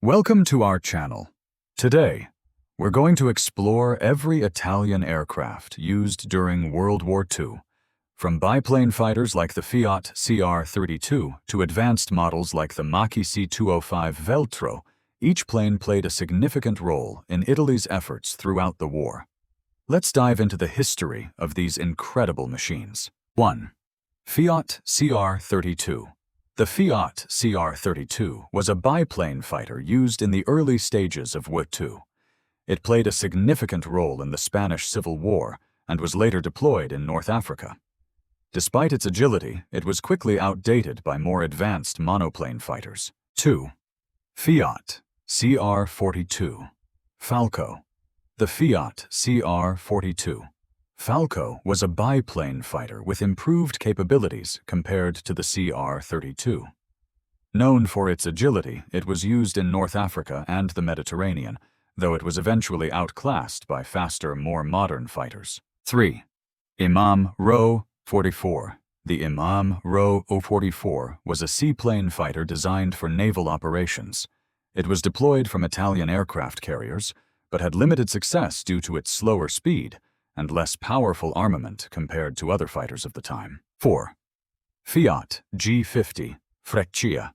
Welcome to our channel. Today, we're going to explore every Italian aircraft used during World War II, from biplane fighters like the Fiat CR-32 to advanced models like the Macchi C-205 Veltro. Each plane played a significant role in Italy's efforts throughout the war. Let's dive into the history of these incredible machines. 1. Fiat CR-32. The Fiat CR-32 was a biplane fighter used in the early stages of World War II. It played a significant role in the Spanish Civil War and was later deployed in North Africa. Despite its agility, it was quickly outdated by more advanced monoplane fighters. 2. Fiat CR-42. Falco. The Fiat CR-42. Falco was a biplane fighter with improved capabilities compared to the CR-32. Known for its agility, it was used in North Africa and the Mediterranean, though it was eventually outclassed by faster, more modern fighters. 3. Imam Ro 44. The Imam Ro 44 was a seaplane fighter designed for naval operations. It was deployed from Italian aircraft carriers, but had limited success due to its slower speed and less powerful armament compared to other fighters of the time. 4. Fiat G50 Freccia.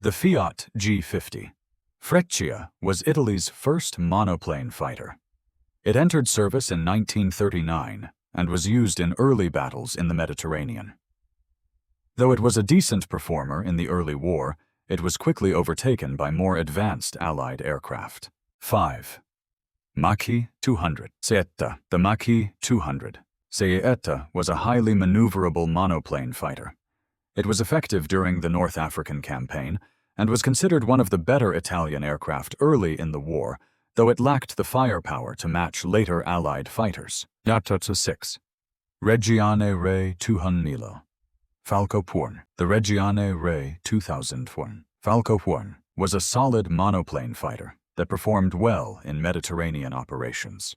The Fiat G50 Freccia was Italy's first monoplane fighter. It entered service in 1939 and was used in early battles in the Mediterranean. Though it was a decent performer in the early war, it was quickly overtaken by more advanced Allied aircraft. 5. Macchi 200. Saetta. The Macchi 200. Saetta was a highly maneuverable monoplane fighter. It was effective during the North African campaign and was considered one of the better Italian aircraft early in the war, though it lacked the firepower to match later Allied fighters. 6. Regione Re 200. Falco Purn. The Regione Re 2000. Falco Purn was a solid monoplane fighter that performed well in Mediterranean operations.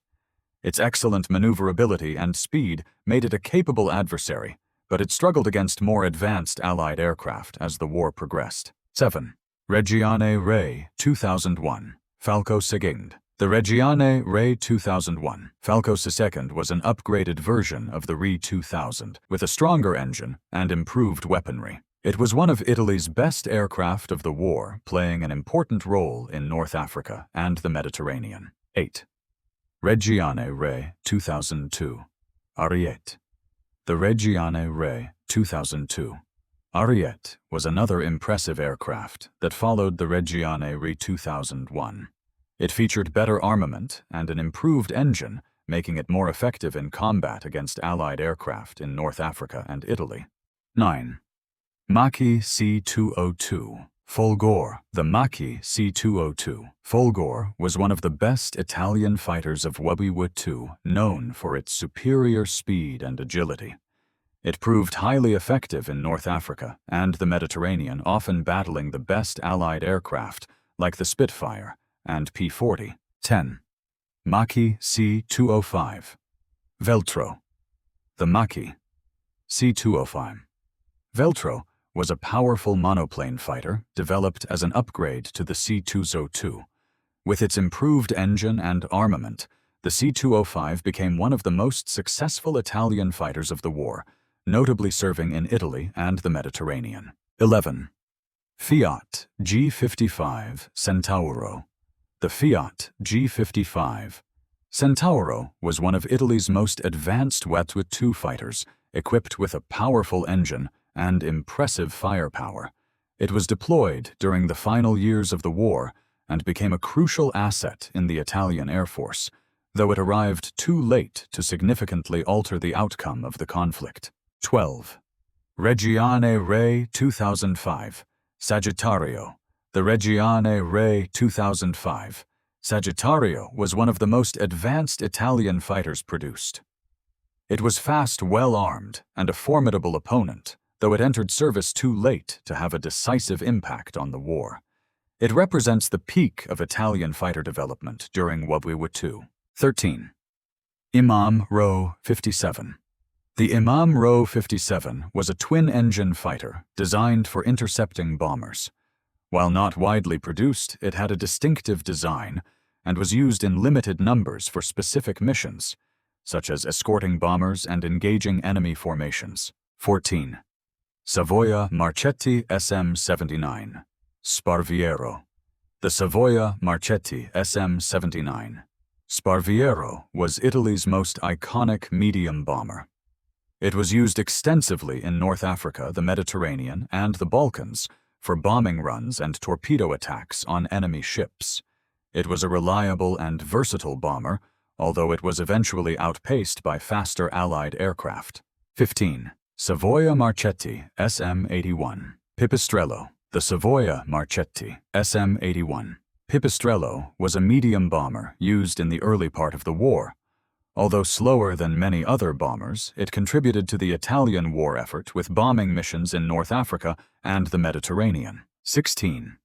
Its excellent maneuverability and speed made it a capable adversary, but it struggled against more advanced Allied aircraft as the war progressed. 7. Regione Re 2001. Falco II. The Regione Re 2001 Falco II was an upgraded version of the Re 2000 with a stronger engine and improved weaponry. It was one of Italy's best aircraft of the war, playing an important role in North Africa and the Mediterranean. 8. Regione Re 2002. Ariete. The Regione Re 2002. Ariete was another impressive aircraft that followed the Regione Re 2001. It featured better armament and an improved engine, making it more effective in combat against Allied aircraft in North Africa and Italy. 9. Macchi C-202. Folgore. The Macchi C-202 Folgore was one of the best Italian fighters of WWII, known for its superior speed and agility. It proved highly effective in North Africa and the Mediterranean, often battling the best Allied aircraft like the Spitfire and P-40. 10. Macchi C-205. Veltro. The Macchi C-205 Veltro was a powerful monoplane fighter developed as an upgrade to the C-202. With its improved engine and armament, the C-205 became one of the most successful Italian fighters of the war, notably serving in Italy and the Mediterranean. 11. Fiat G55 Centauro. The Fiat G55 Centauro was one of Italy's most advanced World War II fighters, equipped with a powerful engine and impressive firepower. It was deployed during the final years of the war and became a crucial asset in the Italian Air Force, though it arrived too late to significantly alter the outcome of the conflict. 12. Regione Re 2005. Sagittario. The Regione Re 2005 Sagittario was one of the most advanced Italian fighters produced. It was fast, well-armed, and a formidable opponent, though it entered service too late to have a decisive impact on the war. It represents the peak of Italian fighter development during World War II. 13. Imam Ro 57. The Imam Ro 57 was a twin-engine fighter designed for intercepting bombers. While not widely produced, it had a distinctive design and was used in limited numbers for specific missions, such as escorting bombers and engaging enemy formations. 14. Savoia Marchetti SM-79. Sparviero. The Savoia Marchetti SM-79. Sparviero was Italy's most iconic medium bomber. It was used extensively in North Africa, the Mediterranean, and the Balkans for bombing runs and torpedo attacks on enemy ships. It was a reliable and versatile bomber, although it was eventually outpaced by faster Allied aircraft. 15. Savoia Marchetti SM-81. Pipistrello. The Savoia Marchetti SM-81. Pipistrello was a medium bomber used in the early part of the war. Although slower than many other bombers, it contributed to the Italian war effort with bombing missions in North Africa and the Mediterranean. 16.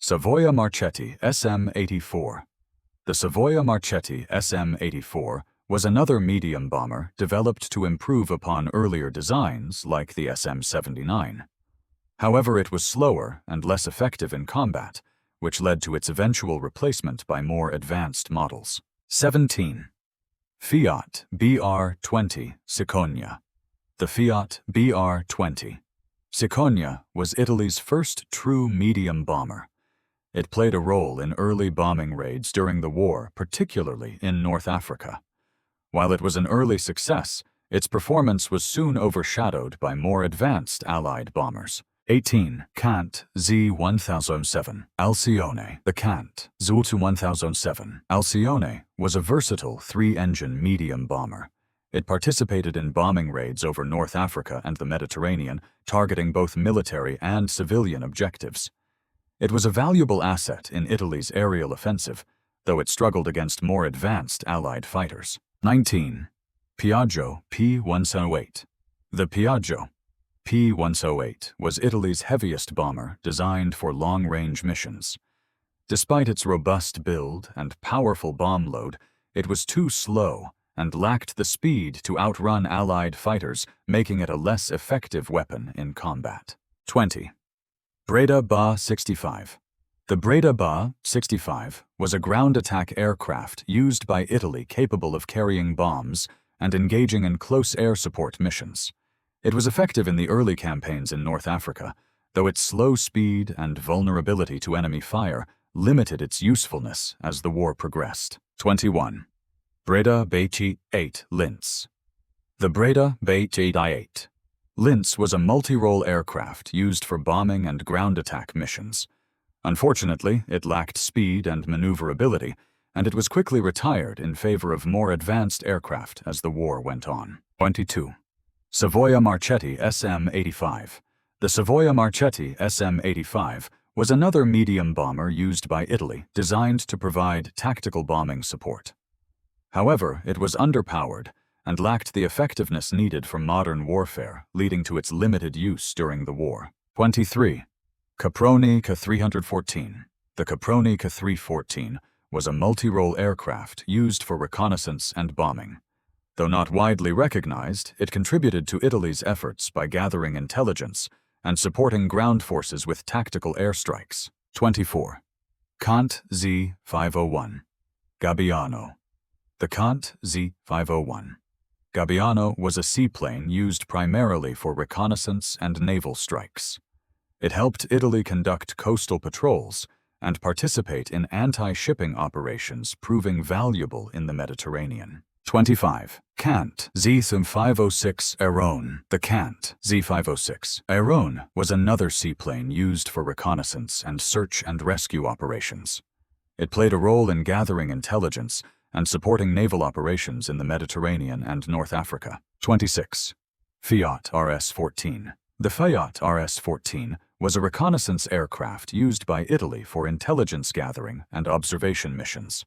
Savoia Marchetti SM-84. The Savoia Marchetti SM-84 was another medium bomber developed to improve upon earlier designs like the SM-79. However, it was slower and less effective in combat, which led to its eventual replacement by more advanced models. 17. Fiat BR-20 Cicogna. The Fiat BR-20 Cicogna was Italy's first true medium bomber. It played a role in early bombing raids during the war, particularly in North Africa. While it was an early success, its performance was soon overshadowed by more advanced Allied bombers. 18. Kant Z-1007 Alcione. The Kant Z-1007 Alcione was a versatile three-engine medium bomber. It participated in bombing raids over North Africa and the Mediterranean, targeting both military and civilian objectives. It was a valuable asset in Italy's aerial offensive, though it struggled against more advanced Allied fighters. 19. Piaggio P-108. The Piaggio P-108 was Italy's heaviest bomber designed for long-range missions. Despite its robust build and powerful bomb load, it was too slow and lacked the speed to outrun Allied fighters, making it a less effective weapon in combat. 20. Breda Ba-65. The Breda Ba-65 was a ground attack aircraft used by Italy capable of carrying bombs and engaging in close air support missions. It was effective in the early campaigns in North Africa, though its slow speed and vulnerability to enemy fire limited its usefulness as the war progressed. 21. Breda Ba-8 Linz. The Breda Ba-8 Linz was a multi-role aircraft used for bombing and ground attack missions. Unfortunately, it lacked speed and maneuverability, and it was quickly retired in favor of more advanced aircraft as the war went on. 22. Savoia Marchetti SM-85. The Savoia Marchetti SM-85 was another medium bomber used by Italy, designed to provide tactical bombing support. However, it was underpowered and lacked the effectiveness needed for modern warfare, leading to its limited use during the war. 23. Caproni Ca-314. The Caproni Ca-314 was a multi-role aircraft used for reconnaissance and bombing. Though not widely recognized, it contributed to Italy's efforts by gathering intelligence and supporting ground forces with tactical airstrikes. 24. Kant Z-501. Gabbiano. The Kant Z-501. Gabbiano was a seaplane used primarily for reconnaissance and naval strikes. It helped Italy conduct coastal patrols and participate in anti-shipping operations, proving valuable in the Mediterranean. 25. Kant Z-506 Airone. The Kant Z-506 Airone was another seaplane used for reconnaissance and search and rescue operations. It played a role in gathering intelligence and supporting naval operations in the Mediterranean and North Africa. 26. Fiat RS-14. The Fiat RS-14 was a reconnaissance aircraft used by Italy for intelligence gathering and observation missions.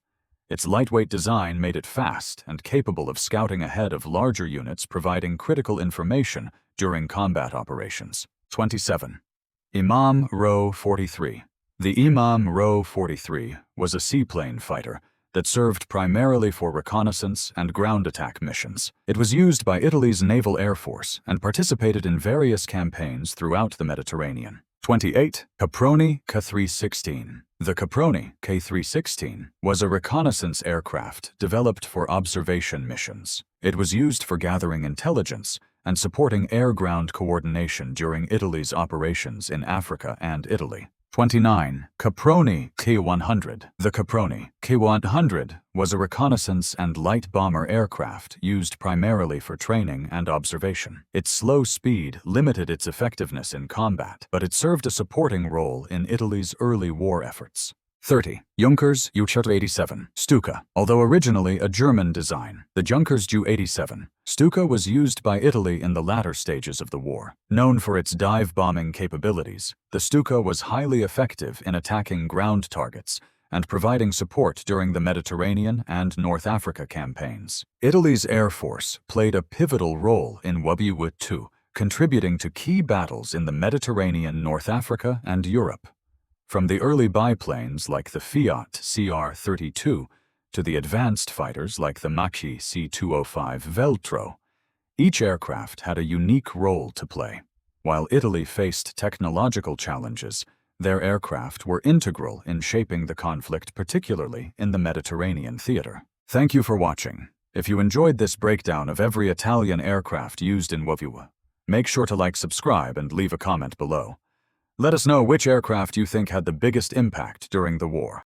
Its lightweight design made it fast and capable of scouting ahead of larger units, providing critical information during combat operations. 27. Imam Ro-43. The Imam Ro-43 was a seaplane fighter that served primarily for reconnaissance and ground attack missions. It was used by Italy's Naval Air Force and participated in various campaigns throughout the Mediterranean. 28. Caproni K316. The Caproni K316 was a reconnaissance aircraft developed for observation missions. It was used for gathering intelligence and supporting air-ground coordination during Italy's operations in Africa and Italy. 29. Caproni K100. The Caproni K100 was a reconnaissance and light bomber aircraft used primarily for training and observation. Its slow speed limited its effectiveness in combat, but it served a supporting role in Italy's early war efforts. 30. Junkers Ju-87 Stuka. Although originally a German design, the Junkers Ju-87 Stuka was used by Italy in the latter stages of the war. Known for its dive-bombing capabilities, the Stuka was highly effective in attacking ground targets and providing support during the Mediterranean and North Africa campaigns. Italy's Air Force played a pivotal role in WWII, contributing to key battles in the Mediterranean, North Africa, and Europe. From the early biplanes like the Fiat CR-32 to the advanced fighters like the Macchi C-205 Veltro, each aircraft had a unique role to play. While Italy faced technological challenges, their aircraft were integral in shaping the conflict, particularly in the Mediterranean theater. Thank you for watching. If you enjoyed this breakdown of every Italian aircraft used in WWII, make sure to like, subscribe, and leave a comment below. Let us know which aircraft you think had the biggest impact during the war.